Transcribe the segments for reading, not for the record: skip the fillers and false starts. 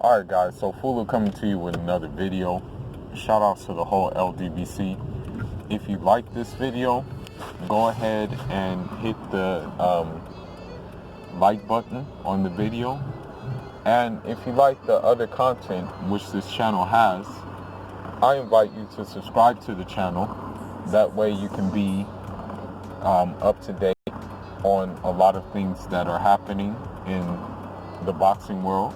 Alright guys, so Fulu coming to you with another video. Shout outs to the whole LDBC. If you like this video, go ahead and hit the like button on the video. And if you like the other content which this channel has, I invite you to subscribe to the channel. That way you can be up to date on a lot of things that are happening in the boxing world,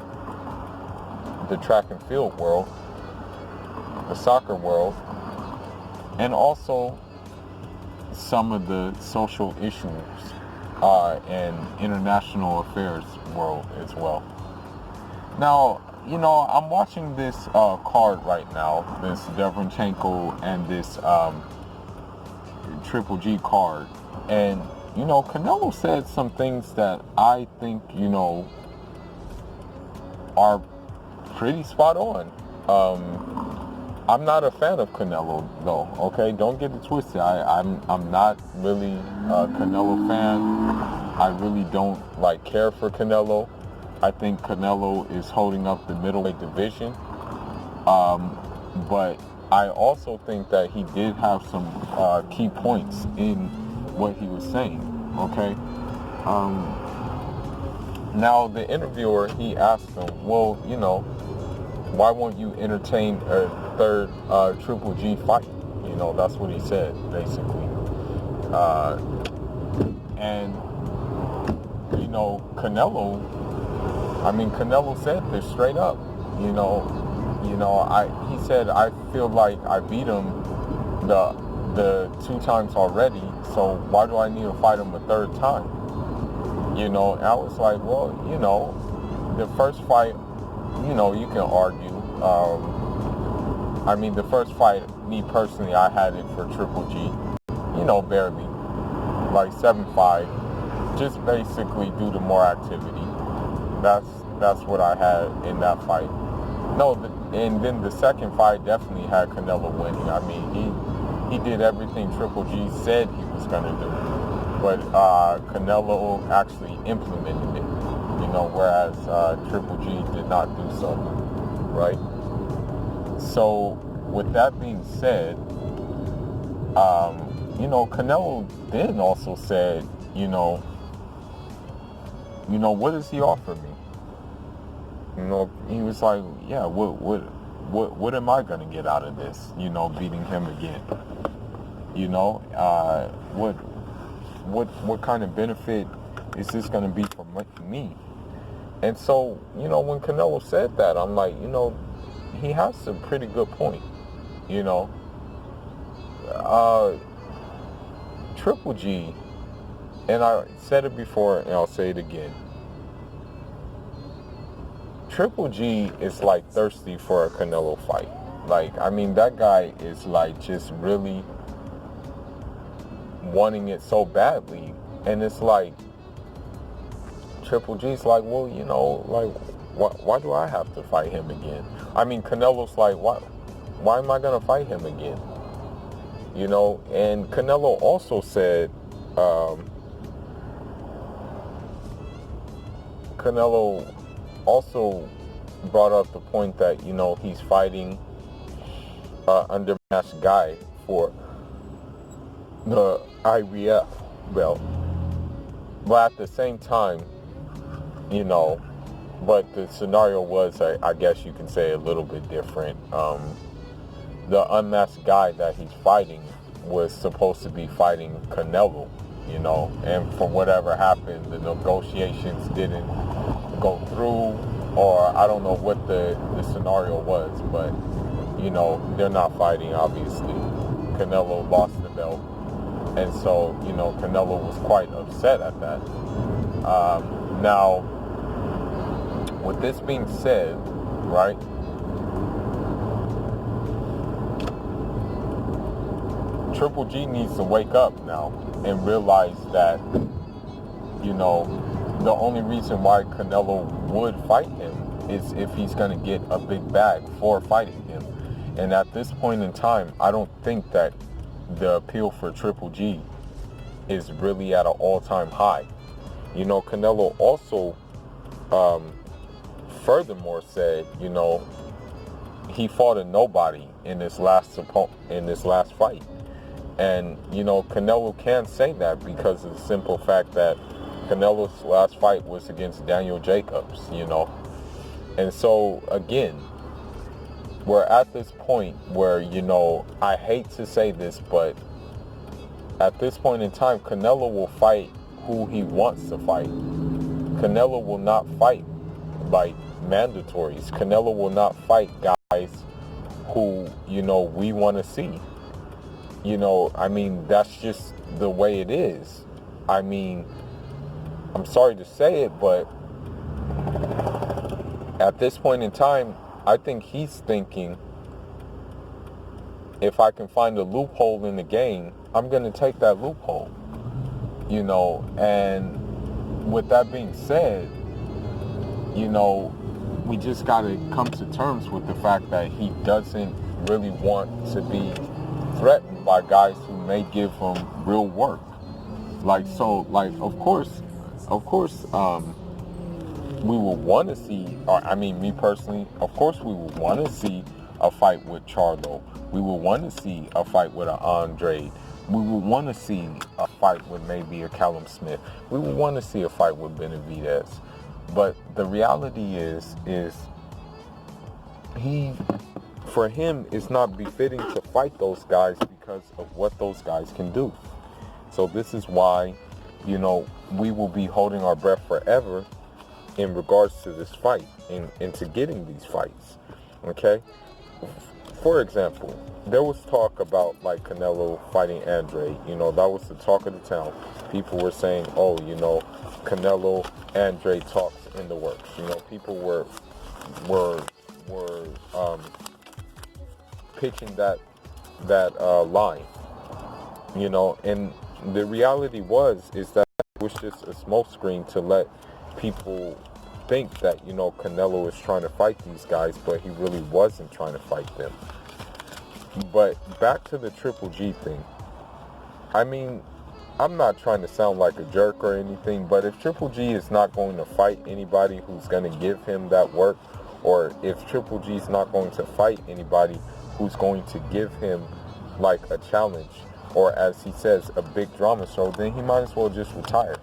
the track and field world, the soccer world, and also some of the social issues and international affairs world as well. Now, I'm watching this card right now, this Derevyanchenko and this Triple G card, and Canelo said some things that I think are pretty spot on. I'm not a fan of Canelo though. Okay, don't get it twisted. I'm not really a Canelo fan. I really don't care for Canelo. I think Canelo is holding up the middleweight division. But I also think that he did have some key points in what he was saying. Okay. Now the interviewer, he asked him, well, why won't you entertain a third Triple G fight? That's what he said, basically. And Canelo said this straight up. He said, I feel like I beat him the 2 times already, so why do I need to fight him a third time? And I was like, well, the first fight, you can argue. The first fight, me personally, I had it for Triple G, barely, like 7-5, just basically due to more activity. That's what I had in that fight. And then the second fight definitely had Canelo winning. He did everything Triple G said he was going to do, but Canelo actually implemented it, whereas Triple G did not do so, right? So with that being said, Canelo then also said, what does he offer me? He was like, yeah, what am I gonna get out of this? Beating him again. What kind of benefit is this gonna be for me? And so, when Canelo said that, I'm like, he has a pretty good point. Triple G, and I said it before and I'll say it again, Triple G is thirsty for a Canelo fight. That guy is just really wanting it so badly. And it's Triple G's well, why do I have to fight him again? Canelo's why am I going to fight him again? And Canelo also said, Canelo also brought up the point that, he's fighting under masked guy for the IBF belt. But at the same time, but the scenario was, I guess you can say, a little bit different. The unmasked guy that he's fighting was supposed to be fighting Canelo, and for whatever happened, the negotiations didn't go through, or I don't know what the scenario was, but they're not fighting, obviously. Canelo lost the belt, and so Canelo was quite upset at that. Now, with this being said, right, Triple G needs to wake up now and realize that the only reason why Canelo would fight him is if he's going to get a big bag for fighting him. And at this point in time, I don't think that the appeal for Triple G is really at an all-time high. Canelo also furthermore said, you know, he fought a nobody in this last fight. And, you know, Canelo can say that because of the simple fact that Canelo's last fight was against Daniel Jacobs, you know. And so, again, we're at this point where, you know, I hate to say this, but at this point in time, Canelo will fight who he wants to fight. Canelo will not fight like mandatories. Canelo will not fight guys who, you know, we want to see. You know, I mean, that's just the way it is. I mean, I'm sorry to say it, but at this point in time, I think he's thinking, if I can find a loophole in the game, I'm going to take that loophole. You know, and with that being said, you know, we just got to come to terms with the fact that he doesn't really want to be threatened by guys who may give him real work. Like, so, like, of course, we would want to see, or I mean, me personally, of course we would want to see a fight with Charlo. We would want to see a fight with an Andre. We would want to see a fight with maybe a Callum Smith. We would want to see a fight with Benavidez. But the reality is for him, it's not befitting to fight those guys because of what those guys can do. So this is why, you know, we will be holding our breath forever in regards to this fight and to getting these fights. Okay? For example, there was talk about like Canelo fighting Andre. You know, that was the talk of the town. People were saying, oh, you know, Canelo Andre talks in the works. You know, people were pitching that line. You know, and the reality is that it was just a smokescreen to let people think that, you know, Canelo is trying to fight these guys, but he really wasn't trying to fight them. But back to the Triple G thing. I mean, I'm not trying to sound like a jerk or anything, but if Triple G is not going to fight anybody who's going to give him that work, or if Triple G is not going to fight anybody who's going to give him like a challenge, or as he says, a big drama show, then he might as well just retire.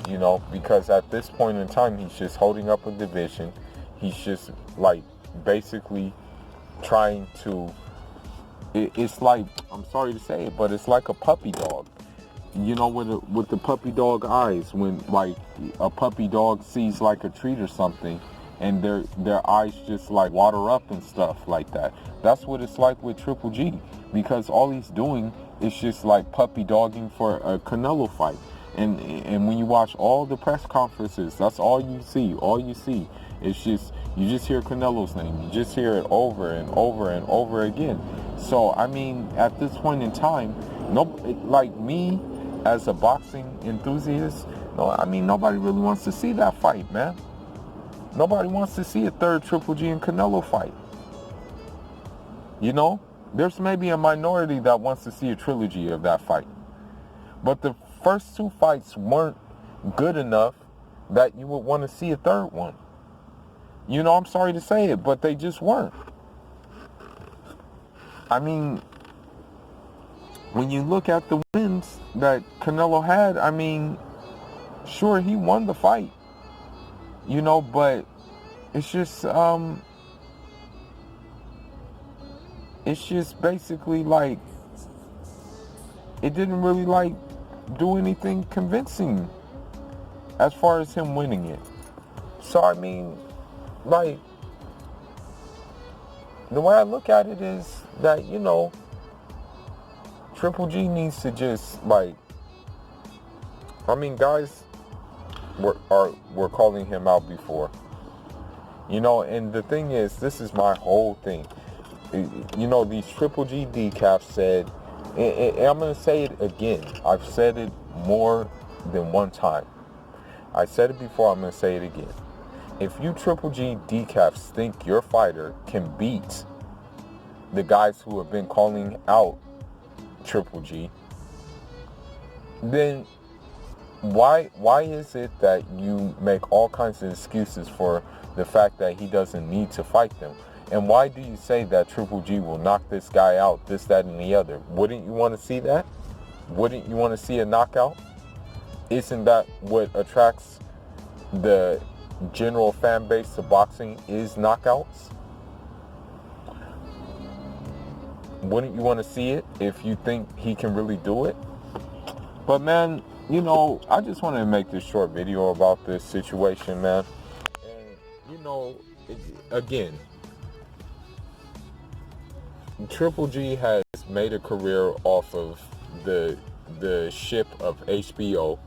You know, because at this point in time, he's just holding up a division. He's just like basically trying to, it's like, I'm sorry to say it, but it's like a puppy dog. You know, with the puppy dog eyes, when like a puppy dog sees like a treat or something, and their eyes just like water up and stuff like that. That's what it's like with Triple G, because all he's doing is just like puppy dogging for a Canelo fight. And when you watch all the press conferences, that's all you see. All you see is just, you just hear Canelo's name. You just hear it over and over and over again. So, I mean, at this point in time, like me as a boxing enthusiast, no, I mean, nobody really wants to see that fight, man. Nobody wants to see a third Triple G and Canelo fight. You know, there's maybe a minority that wants to see a trilogy of that fight. But the first two fights weren't good enough that you would want to see a third one. You know, I'm sorry to say it, but they just weren't. I mean, when you look at the wins that Canelo had, I mean, sure, he won the fight. You know, but it's just basically like, it didn't really like do anything convincing as far as him winning it. So I mean, like, the way I look at it is that, you know, Triple G needs to just like, I mean, guys were calling him out before, you know, and the thing is, this is my whole thing. You know, these Triple G decaps said, and I'm going to say it again. I've said it more than one time. I said it before, I'm going to say it again. If you Triple G decaps think your fighter can beat the guys who have been calling out Triple G, then why is it that you make all kinds of excuses for the fact that he doesn't need to fight them? And why do you say that Triple G will knock this guy out, this, that, and the other? Wouldn't you want to see that? Wouldn't you want to see a knockout? Isn't that what attracts the general fan base to boxing, is knockouts? Wouldn't you want to see it if you think he can really do it? But man, you know, I just wanted to make this short video about this situation, man. And you know, again, Triple G has made a career off of the ship of HBO,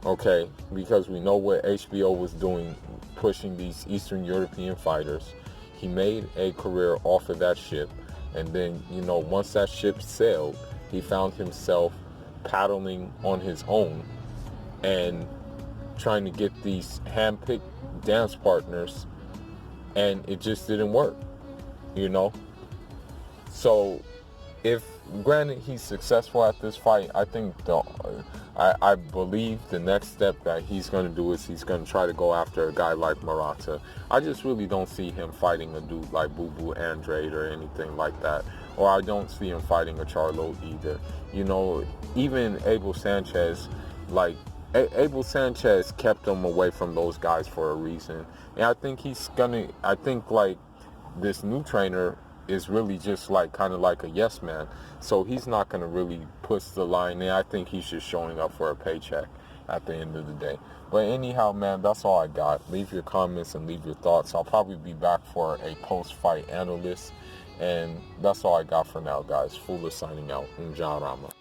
okay? Because we know what HBO was doing, pushing these Eastern European fighters. He made a career off of that ship, and then, you know, once that ship sailed, he found himself paddling on his own and trying to get these hand-picked dance partners, and it just didn't work, you know? So, if granted he's successful at this fight, I think I believe the next step that he's going to do is he's going to try to go after a guy like Murata. I just really don't see him fighting a dude like Boo Boo Andrade or anything like that. Or I don't see him fighting a Charlo either. You know, even Abel Sanchez, like, Abel Sanchez kept him away from those guys for a reason. And I think like, this new trainer is really just like kind of like a yes man, so he's not going to really push the line in. I think he's just showing up for a paycheck at the end of the day. But anyhow, man, that's all I got. Leave your comments and leave your thoughts. I'll probably be back for a post-fight analyst, and that's all I got for now, guys. Fula signing out. Njarama.